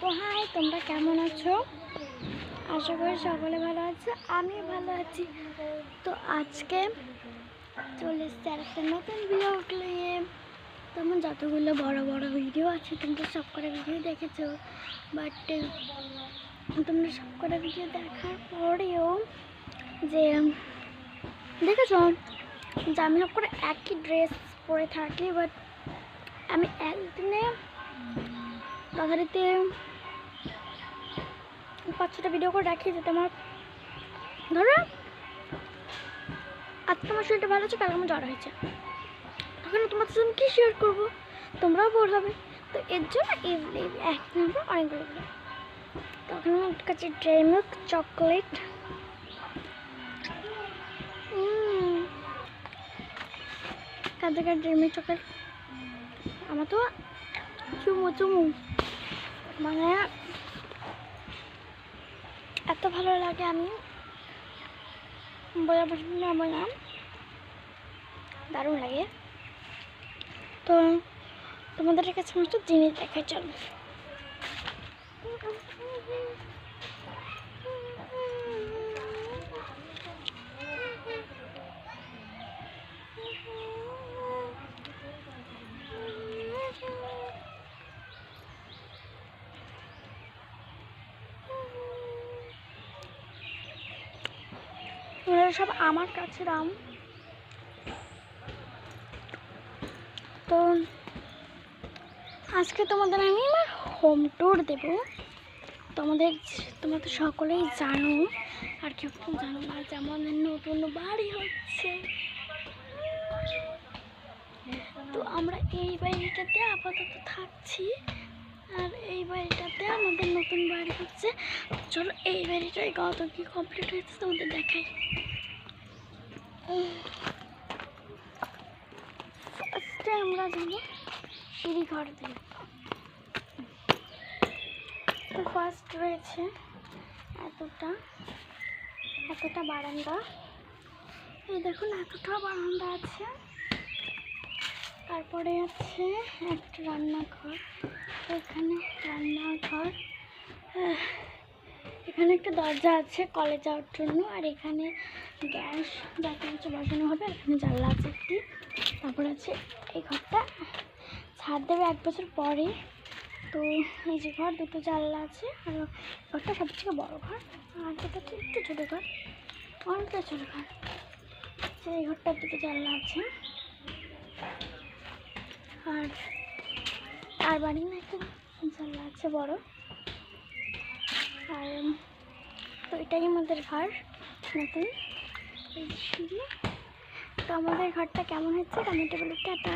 তো হাই, তোমরা কেমন আছো? আশা করি সকলে ভালো আছে, আমি ভালো আছি। তো আজকে চলে এসেছি আর একটা নতুন ব্লগ নিয়ে। তেমন যতগুলো বড় বড় ভিডিও আছে তোমরা সব কটা ভিডিও দেখেছো, বাট তোমরা সব কটা ভিডিও দেখার পরেও যে দেখেছো যে আমি সব করে একই ড্রেস পরে থাকি, বাট আমি একদিনে যথারীতি 5-6টা ভিডিও করে রাখি, যাতে আমার ধরো আজকে আমার শরীরটা ভালো আছে, কালকে আমার জ্বর হয়েছে, তখন তোমাদের সঙ্গে কী শেয়ার করবো, তোমরাও বোর হবে। তো এর জন্য একদিন অনেকগুলো ভিডিও। তখন আমার কাছে ড্রাই মিল্ক চকলেট, কাদের ড্রাই মিল্ক চকলেট আমার তো চুমু চুমু মানে এত ভালো লাগে, আমি বলা বললাম দারুণ লাগে। তো তোমাদের কাছে সমস্ত জিনিস দেখাই, চলো। সব আমার কাছে দাম। তো আজকে তোমাদের আমি আমার হোম ট্যুর দেবো। তোমরা তো সকলেই জানো, আর কেউ কেউ জানো না, যেমন নতুন বাড়ি হচ্ছে। তো আমরা এই বাড়িটাতে আপাতত থাকছি, আর এই বাড়িটাতে আমাদের নতুন বাড়ি হচ্ছে। চলো এই বাড়িটাই কত কি কমপ্লিট হয়েছে তোমাদের দেখাই। ফার্স্টে আমরা যাবো সিঁড়ি ঘর দিয়ে। তো ফার্স্ট রয়েছে এতটা বারান্দা, এই দেখুন এতটা বারান্দা আছে। তারপরে আছে একটা রান্নাঘর, এখানে রান্নাঘর, এখানে একটা দরজা আছে কলে যাওয়ার জন্য, আর এখানে গ্যাস যাতে কিছু বসানো হবে, এখানে জানলা আছে একটি। তারপর আছে এই ঘরটা ছাড় দেবে 1 বছর পরে। তো এই যে ঘর, 2টো জানলা আছে, আর ঘরটা সবথেকে বড় ঘর, আর এটা হচ্ছে একটু ছোটো ঘর, অনেকটা ছোটো ঘর। এই ঘরটার 2টো জানলা আছে, আর বাড়ি না একটা জানলা আছে বড়। আর তো এটাই আমাদের ঘর নতুন সিঁড়ি। তো আমাদের ঘরটা কেমন হচ্ছে কমেন্টে বলে, টাটা।